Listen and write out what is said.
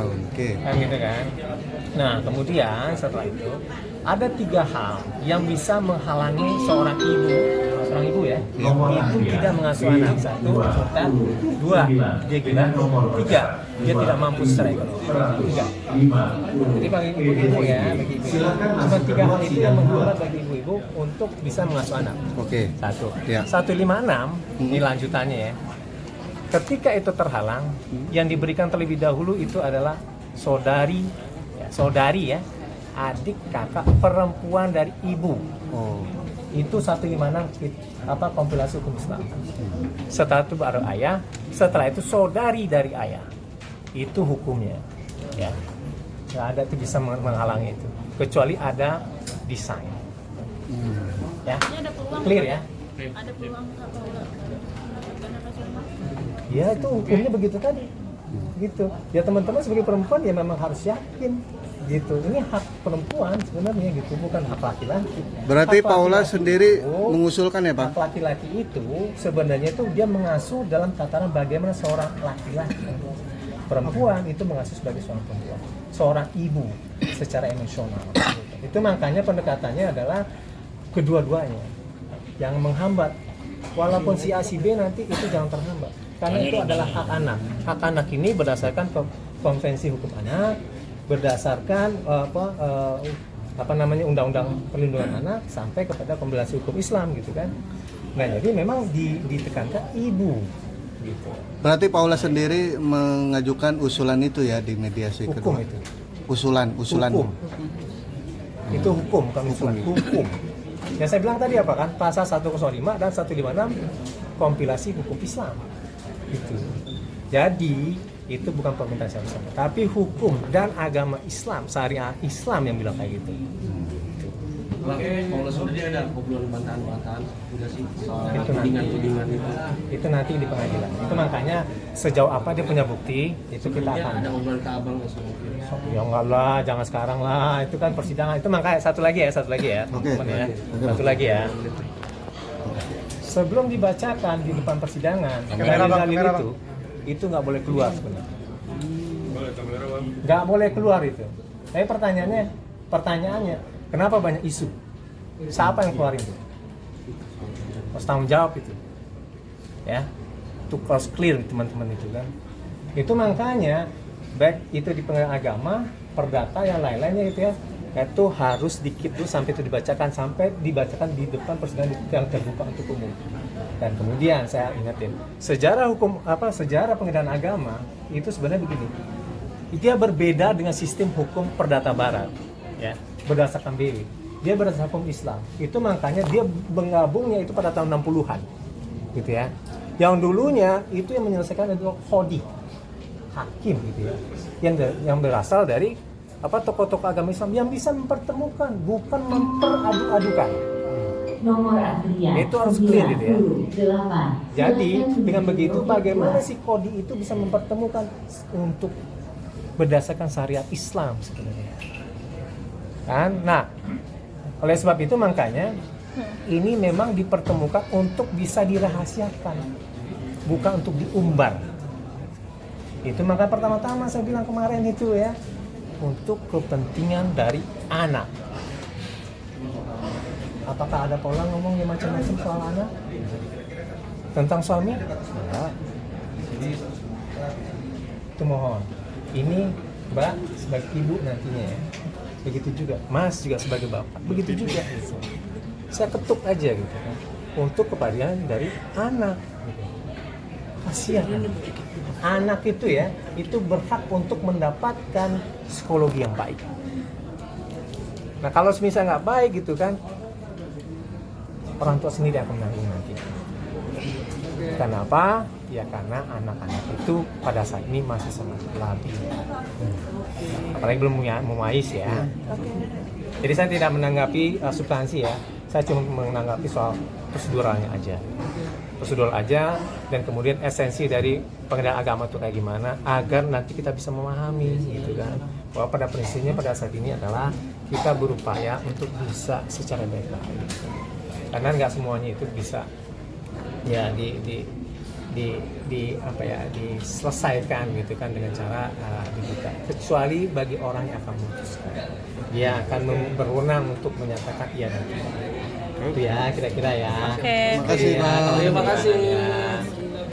tahun. Oke. Kan gitu kan. Nah, kemudian setelah itu ada 3 hal yang bisa menghalangi seorang ibu ya, ibu tidak mengasuh anak. 1, serta 2, dia gila. 3, dia tidak mampu secara ekonomi. 3. Jadi bagi ibu-ibu ya, bagi ibu cuma 3 hal itu yang menghambat bagi ibu-ibu untuk bisa mengasuh anak. Oke. 1. Ya. 156 ini lanjutannya ya. Ketika itu terhalang, yang diberikan terlebih dahulu itu adalah saudari ya, adik kakak perempuan dari ibu. Oh. Itu 156 kompilasi hukum Islam. Setelah itu baru ayah, setelah itu saudari dari ayah. Itu hukumnya. Ya. Nggak ada itu bisa menghalangi itu, kecuali ada desain. Ya. Clear ya? Ada peluang kalau Ya itu hukumnya begitu tadi, gitu. Ya teman-teman sebagai perempuan ya memang harus yakin, gitu. Ini hak perempuan sebenarnya gitu, bukan hak laki-laki. Berarti Hak Paula laki-laki sendiri itu, mengusulkan ya, Pak? Hak laki-laki itu sebenarnya itu dia mengasuh dalam tataran bagaimana seorang laki-laki. Perempuan itu mengasuh sebagai seorang perempuan, seorang ibu secara emosional. Gitu. Itu makanya pendekatannya adalah kedua-duanya yang menghambat. Walaupun si A si B nanti itu jangan terhambat. Karena itu adalah hak anak. Hak anak ini berdasarkan konvensi hukum anak, berdasarkan undang-undang perlindungan anak sampai kepada kompilasi hukum Islam gitu kan. Nah, jadi memang ditekankan ibu gitu. Berarti Paula sendiri mengajukan usulan itu ya di mediasi Hukum kedua. itu. Usulan. Hukum. Itu hukum, bukan usulan. Hukum. Yang saya bilang tadi apa kan? Pasal 105 dan 156 kompilasi hukum Islam. Gitu. Jadi itu bukan permintaan siapa-siapa, tapi hukum dan agama Islam, syariah Islam yang bilang kayak gitu. Kalau sudah ada obrolan bantahan-bantahan udah sih soal Itu tudingan-tudingan itu. Itu nanti di pengadilan. Itu makanya sejauh apa dia punya bukti, itu kita Sebelumnya akan. ada obrolan ke abang nggak sih? Ya enggak lah, jangan sekarang lah. Itu kan persidangan. Itu makanya satu lagi ya, teman-teman ya. Satu lagi ya. Sebelum dibacakan di depan persidangan, dalil itu nggak boleh keluar sebenarnya. Nggak boleh keluar itu. Tapi pertanyaannya, kenapa banyak isu? Siapa yang keluarin itu? Harus tanggung jawab itu. Ya, itu cross clear teman-teman itu kan. Itu makanya baik itu di pengadilan agama, perdata yang lain-lainnya itu ya, itu harus dikit dulu sampai itu dibacakan di depan persidangan yang terbuka untuk umum. Dan kemudian saya ingetin, sejarah pengadilan agama itu sebenarnya begini. Dia berbeda dengan sistem hukum perdata barat, ya, berdasarkan BW. Dia berdasarkan hukum Islam. Itu makanya dia menggabungnya itu pada tahun 60-an. Gitu ya. Yang dulunya itu yang menyelesaikan adalah qadhi, hakim gitu ya. Yang berasal dari tokoh-tokoh agama Islam yang bisa mempertemukan, bukan memperadu-adukan. Nomor antrian itu harus clear gitu ya. 98. Jadi dengan begitu bagaimana si qadhi itu bisa mempertemukan untuk berdasarkan syariat Islam sebenarnya. Kan? Nah, oleh sebab itu makanya ini memang dipertemukan untuk bisa dirahasiakan, bukan untuk diumbar. Itu maka pertama-tama saya bilang kemarin itu ya, untuk kepentingan dari anak. Apakah ada Paula ngomong yang macam-macam soal anak? Tentang suami? Enggak. Itu mohon. Ini Mbak sebagai ibu nantinya ya. Begitu juga. Mas juga sebagai bapak. Begitu juga. Gitu. Saya ketuk aja gitu kan. Untuk kepastian dari anak. Gitu. Kasihan anak itu ya, itu berhak untuk mendapatkan psikologi yang baik. Nah kalau misalnya nggak baik gitu kan, orang tua sendiri akan menanggung nanti. Kenapa? Ya karena anak-anak itu pada saat ini masih sangat labil. Apalagi belum memais ya. Jadi saya tidak menanggapi substansi ya. Saya cuma menanggapi soal proseduralnya aja. Prosedural aja, dan kemudian esensi dari pengadilan agama itu kayak gimana agar nanti kita bisa memahami gitu kan, bahwa pada prinsipnya pada saat ini adalah kita berupaya untuk bisa secara baik-baik, karena nggak semuanya itu bisa ya diselesaikan gitu kan dengan cara dibuka, kecuali bagi orang yang akan memutuskan, dia akan berwenang untuk menyatakan iya dan tidak. Itu ya kira-kira ya. Oke. Makasih, Iya, Bang. kalau Terima kasih. ya.